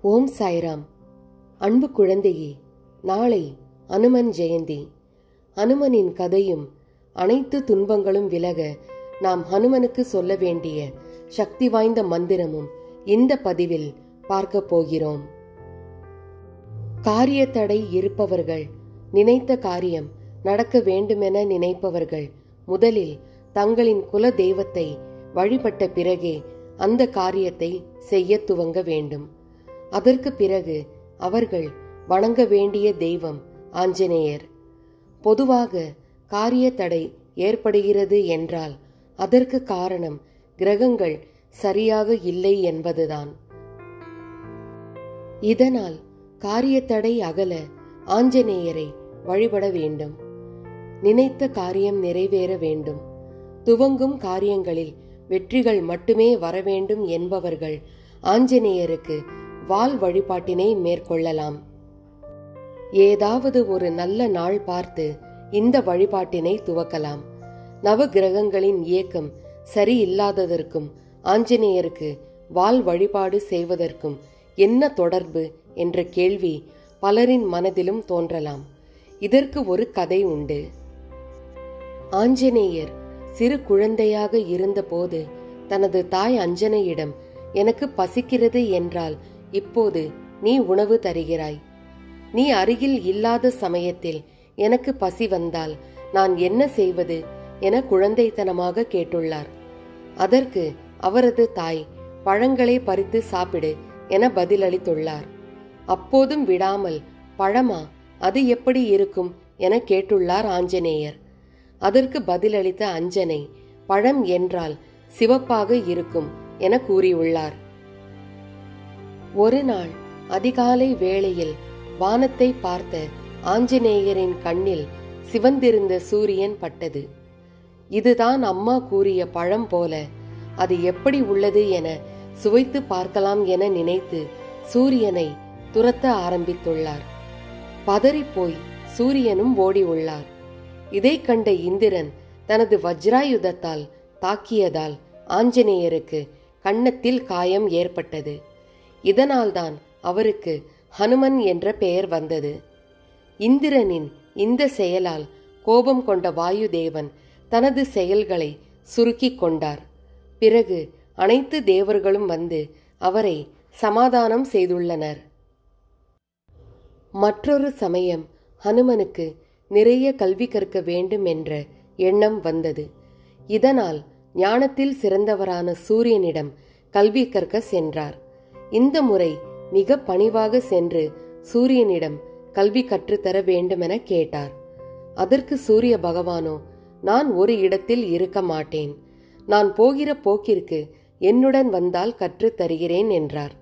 ஓம் சாய்ராம். அன்பு குழந்தையே, நாளை அனுமன் ஜெயந்தி. அனுமனின் கதையும் அனைத்து துன்பங்களும் விலக நாம் ஹனுமனுக்கு சொல்ல வேண்டிய சக்தி வாய்ந்த மந்திரமும் இந்த பதிவில் பார்க்க போகிறோம். காரிய தடை இருப்பவர்கள், நினைத்த காரியம் நடக்க வேண்டுமென நினைப்பவர்கள் முதலில் தங்களின் குல தெய்வத்தை வழிபட்ட பிறகே அந்த காரியத்தை செய்ய துவங்க வேண்டும். அதற்கு பிறகு அவர்கள் வணங்க வேண்டிய தெய்வம் ஆஞ்சநேயர். பொதுவாக காரிய தடை ஏற்படுகிறது என்றால் அதற்கு காரணம் கிரகங்கள் சரியாக இல்லை என்பதுதான். இதனால் காரிய தடை அகல ஆஞ்சநேயரை வழிபட வேண்டும். நினைத்த காரியம் நிறைவேற வேண்டும். துவங்கும் காரியங்களில் வெற்றிகள் மட்டுமே வரவேண்டும் என்பவர்கள் ஆஞ்சநேயருக்கு வாள் வழிபாட்டினை மேற்கொள்ளலாம். ஏதாவது ஒரு நல்ல நாள் பார்த்து இந்த வழிபாட்டினை துவக்கலாம். நவ கிரகங்களின் இயக்கம் சரியில்லாததற்கும் ஆஞ்சநேயருக்கு வாள் வழிபாடு செய்வதற்கும் என்ன தொடர்பு என்ற கேள்வி பலரின் மனதிலும் தோன்றலாம். இதற்கு ஒரு கதை உண்டு. ஆஞ்சநேயர் சிறு குழந்தையாக இருந்தபோது தனது தாய் அஞ்சனையிடம், எனக்கு பசிக்கிறது என்றால் இப்போது நீ உணவு தருகிறாய். நீ அருகில் இல்லாத சமயத்தில் எனக்கு பசி வந்தால் நான் என்ன செய்வது என குழந்தைத்தனமாக கேட்டுள்ளார். அதற்கு அவரது தாய், பழங்களை பறித்து சாப்பிடு என பதிலளித்துள்ளார். அப்போதும் விடாமல், பழமா, அது எப்படி இருக்கும் என கேட்டுள்ளார் ஆஞ்சநேயர். அதற்கு பதிலளித்த அஞ்சனை, பழம் என்றால் சிவப்பாக இருக்கும் என கூறியுள்ளார். ஒரு நாள் அதிகாலை வேளையில் வானத்தை பார்த்த ஆஞ்சநேயரின் கண்ணில் சிவந்திருந்த சூரியன் பட்டது. இதுதான் அம்மா கூறிய பழம் போல, அது எப்படி உள்ளது என சுவைத்து பார்க்கலாம் என நினைத்து சூரியனை துரத்த ஆரம்பித்துள்ளார். பதறிப்போய் சூரியனும் ஓடி உள்ளார். இதை கண்ட இந்திரன் தனது வஜ்ராயுதத்தால் தாக்கியதால் ஆஞ்சநேயருக்கு கன்னத்தில் காயம் ஏற்பட்டது. இதனால்தான் அவருக்கு ஹனுமன் என்ற பெயர் வந்தது. இந்திரனின் இந்த செயலால் கோபம் கொண்ட வாயுதேவன் தனது செயல்களை சுருக்கிக் கொண்டார். பிறகு அனைத்து தேவர்களும் வந்து அவரை சமாதானம் செய்துள்ளனர். மற்றொரு சமயம் ஹனுமனுக்கு நிறைய கல்வி கற்க வேண்டும் என்ற எண்ணம் வந்தது. இதனால் ஞானத்தில் சிறந்தவரான சூரியனிடம் கல்வி கற்க சென்றார். இந்த முறை மிக பணிவாக சென்று சூரியனிடம் கல்வி கற்றுத்தர வேண்டுமென கேட்டார். அதற்கு சூரிய பகவானோ, நான் ஒரு இடத்தில் இருக்க மாட்டேன், நான் போகிற போக்கிற்கு என்னுடன் வந்தால் கற்றுத் தருகிறேன் என்றார்.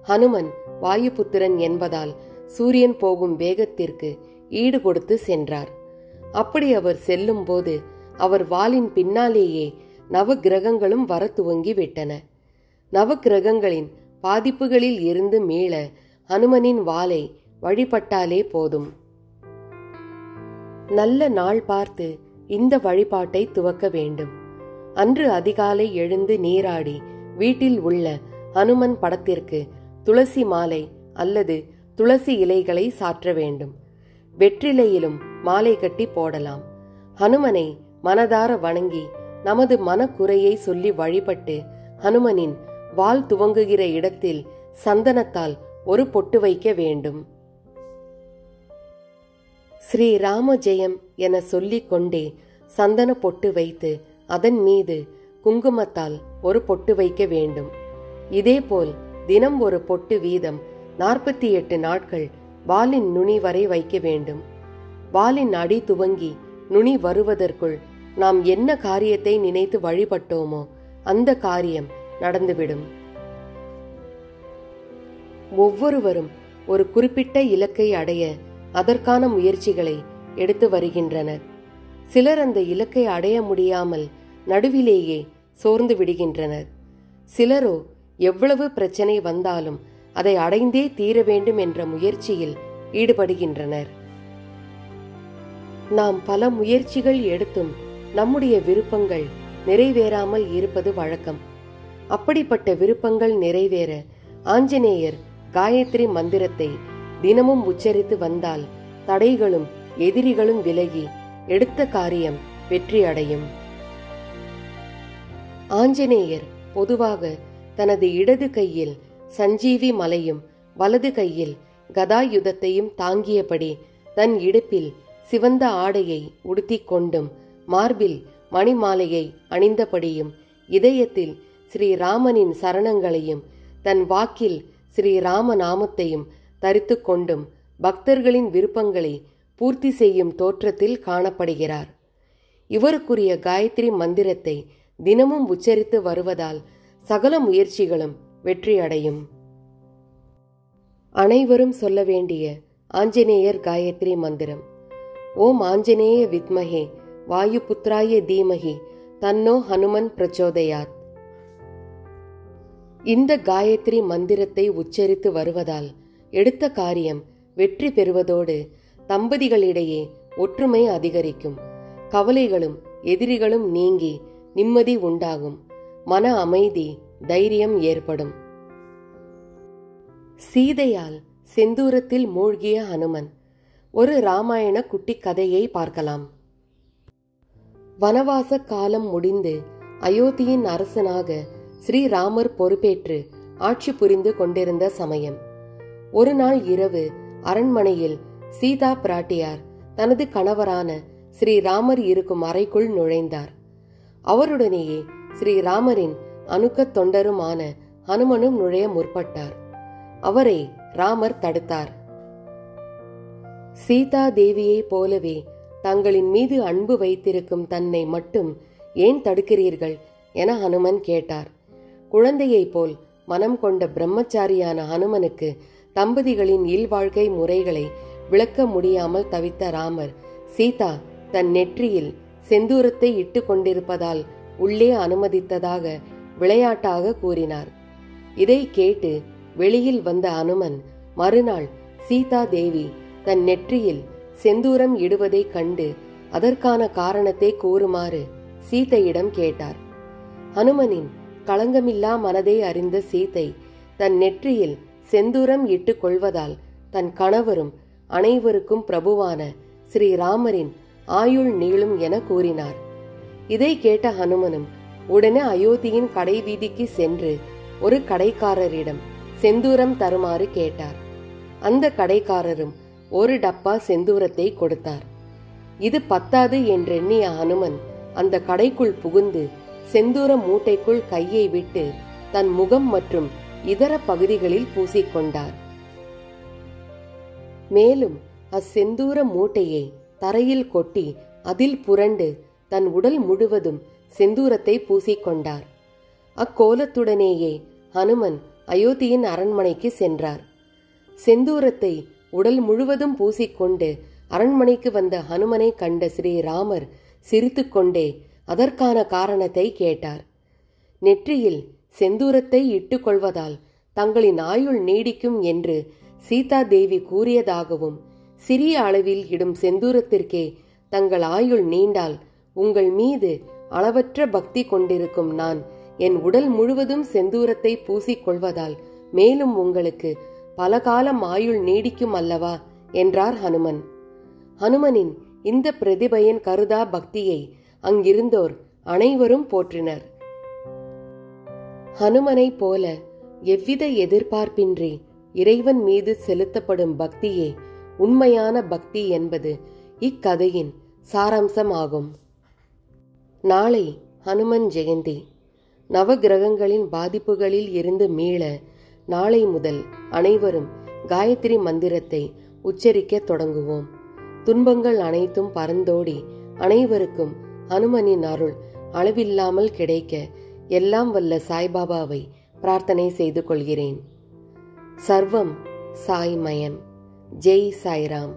ஹனுமன் வாயுபுத்திரன் என்பதால் சூரியன் போகும் வேகத்திற்கு ஈடு கொடுத்து சென்றார். அப்படி அவர் செல்லும் போது அவர் வாளின் பின்னாலேயே நவ கிரகங்களும் வர துவங்கி விட்டன. நவ கிரகங்களின் பாதிப்புகளில் இருந்து மீள ஹனுமனின் வாளை வழிபட்டாலே போதும். நல்ல நாள் பார்த்து இந்த வழிபாட்டை துவக்க வேண்டும். அன்று அதிகாலை எழுந்து நீராடி வீட்டில் உள்ள ஹனுமன் படத்திற்கு துளசி மாலை அல்லது துளசி இலைகளை சாற்ற வேண்டும். வெற்றிலையிலும் மாலை கட்டி போடலாம். ஹனுமனை மனதார வணங்கி நமது மனக்குறையை சொல்லி வழிபட்டு ஹனுமனின் வாள் துவங்குகிற இடத்தில் சந்தனத்தால் ஒரு பொட்டு வைக்க வேண்டும். ஸ்ரீ ராம ஜெயம் என சொல்லிக் கொண்டே சந்தன பொட்டு வைத்து அதன் மீது குங்குமத்தால் ஒரு பொட்டு வைக்க வேண்டும். இதேபோல் தினம் ஒரு பொட்டு வீதம் 48 நாட்கள் வாளின் நுனி வரை வைக்க வேண்டும். வாளின் அடி துவங்கி நுனி வருவதற்குள் நாம் என்ன காரியத்தை நினைத்து வழிபட்டோமோ அந்த காரியம் நடந்துவிடும். ஒவ்வொருவரும் ஒரு குறிப்பிட்ட இலக்கை அடைய அதற்கான முயற்சிகளை எடுத்து வருகின்றனர். சிலர் அந்த இலக்கை அடைய முடியாமல் நடுவிலேயே சோர்ந்து விடுகின்றனர். சிலரோ எவ்வளவு பிரச்சனை வந்தாலும் அதை அடைந்தே தீர வேண்டும் என்ற முயற்சியில் ஈடுபடுகின்றனர். நாம் பல முயற்சிகள் எடுத்தும் நம்முடைய விருப்பங்கள் நிறைவேறாமல் இருப்பது வழக்கம். அப்படிப்பட்ட விருப்பங்கள் நிறைவேற ஆஞ்சநேயர் காயத்ரி மந்திரத்தை தினமும் உச்சரித்து வந்தால் தடைகளும் எதிரிகளும் விலகி எடுத்த காரியம் வெற்றி அடையும். ஆஞ்சநேயர் பொதுவாக தனது இடது கையில் சஞ்சீவி மலையும் வலது கையில் கதாயுதத்தையும் தாங்கியபடி தன் இடுப்பில் சிவந்த ஆடையை உடுத்திக் கொண்டும் மார்பில் மணிமாலையை அணிந்தபடியும் இதயத்தில் ஸ்ரீராமனின் சரணங்களையும் தன் வாக்கில் ஸ்ரீராம நாமத்தையும் தரித்து கொண்டும் பக்தர்களின் விருப்பங்களை பூர்த்தி செய்யும் தோற்றத்தில் காணப்படுகிறார். இவருக்குரிய காயத்ரி மந்திரத்தை தினமும் உச்சரித்து வருவதால் சகல முயற்சிகளும் வெற்றியடையும். அனைவரும் சொல்ல வேண்டிய ஆஞ்சநேயர் காயத்ரி மந்திரம். ஓம் ஆஞ்சநேய வித்மஹே வாயுபுத்ராய தீமஹி தன்னோ ஹனுமன் பிரச்சோதயாத். இந்த காயத்ரி மந்திரத்தை உச்சரித்து வருவதால் எடுத்த காரியம் வெற்றி பெறுவதோடு தம்பதிகளிடையே ஒற்றுமை அதிகரிக்கும். கவலைகளும் எதிரிகளும் நீங்கி நிம்மதி உண்டாகும். மன அமைதி, தைரியம் ஏற்படும். சீதையால் செந்தூரத்தில் மூழ்கிய ஹனுமன். ஒரு ராமாயண குட்டி கதையை பார்க்கலாம். வனவாச காலம் முடிந்து அயோத்தியின் அரசனாக ஸ்ரீராமர் பொறுப்பேற்று ஆட்சி புரிந்து கொண்டிருந்த சமயம், ஒரு நாள் இரவு அரண்மனையில் சீதா பிராட்டியார் தனது கணவரான ஸ்ரீராமர் இருக்கும் அறைக்குள் நுழைந்தார். அவருடனேயே ஸ்ரீராமரின் அணுக்கத் தொண்டருமான ஹனுமனும் நுழைய முற்பட்டார். அவரை ராமர் தடுத்தார். சீதா தேவியைப் போலவே தங்களின் மீது அன்பு வைத்திருக்கும் தன்னை மட்டும் ஏன் தடுக்கிறீர்கள் என ஹனுமன் கேட்டார். குழந்தையைப் போல் மனம் கொண்ட பிரம்மச்சாரியான ஹனுமனுக்கு தம்பதிகளின் இல்வாழ்க்கை முறைகளை விளக்க முடியாமல் தவித்த ராமர், சீதா தன் நெற்றியில் செந்தூரத்தை இட்டு கொண்டிருப்பதால் உள்ளே அனுமதித்ததாக விளையாட்டாக கூறினார். இதை கேட்டு வெளியில் வந்த அனுமன் மறுநாள் சீதா தேவி தன் நெற்றியில் செந்தூரம் இடுவதைக் கண்டு அதற்கான காரணத்தை கூறுமாறு சீதையிடம் கேட்டார். ஹனுமனின் களங்கமில்லா மனதை அறிந்த சீதை தன் நெற்றியில் செந்தூரம் இட்டு கொள்வதால் தன் கணவரும் அனைவருக்கும் பிரபுவான ஸ்ரீராமரின் ஆயுள் நீளும் என கூறினார். இதை கேட்ட ஹனுமனும் உடனே அயோத்தியின் கடை வீதிக்கு சென்று ஒரு கடைக்காரரிடம் செந்தூரம் தருமாறு கேட்டார். அந்த கடைக்காரரும் ஒரு டப்பா செந்தூரத்தை கொடுத்தார். இது பத்தாது என்றெண்ணிய ஹனுமன் அந்த கடைக்குள் புகுந்து செந்தூர மூட்டைக்குள் கையை விட்டு தன் முகம் மற்றும் இதர பகுதிகளில் பூசிக்கொண்டார். மேலும் அச்செந்தூர மூட்டையை தரையில் கொட்டி அதில் புரண்டு தன் உடல் முழுவதும் செந்தூரத்தை பூசிக்கொண்டார். அக்கோலத்துடனேயே ஹனுமன் அயோத்தியின் அரண்மனைக்கு சென்றார். செந்தூரத்தை உடல் முழுவதும் பூசிக்கொண்டு அரண்மனைக்கு வந்த ஹனுமனை கண்ட ஸ்ரீராமர் சிரித்துக்கொண்டே அதற்கான காரணத்தை கேட்டார். நெற்றியில் செந்தூரத்தை இட்டுக் கொள்வதால் தங்களின் ஆயுள் நீடிக்கும் என்று சீதா தேவி கூறியதாகவும், சிறிய அளவில் இடும் செந்தூரத்திற்கே தங்கள் ஆயுள் நீண்டால் உங்கள் மீது அளவற்ற பக்தி கொண்டிருக்கும் நான் என் உடல் முழுவதும் செந்தூரத்தை பூசிக்கொள்வதால் மேலும் உங்களுக்கு பல காலம் ஆயுள் நீடிக்கும் அல்லவா என்றார் ஹனுமன். ஹனுமனின் இந்த பிரதிபையின் கருதா பக்தியை அங்கிருந்தோர் அனைவரும் போற்றினர். ஹனுமனை போல எவ்வித எதிர்பார்ப்பின்றி இறைவன் மீது செலுத்தப்படும் பக்தியே உண்மையான பக்தி என்பது இக்கதையின் சாராம்சமாகும். நாளை ஹனுமன் ஜெயந்தி. நவகிரகங்களின் பாதிப்புகளில் இருந்து மீள நாளை முதல் அனைவரும் காயத்ரி மந்திரத்தை உச்சரிக்க தொடங்குவோம். துன்பங்கள் அனைத்தும் பறந்தோடி அனைவருக்கும் ஹனுமனின் அருள் அளவில்லாமல் கிடைக்க எல்லாம் வல்ல சாய்பாபாவை பிரார்த்தனை செய்து கொள்கிறேன். சர்வம் சாய்மயம். ஜெய் சாய்ராம்.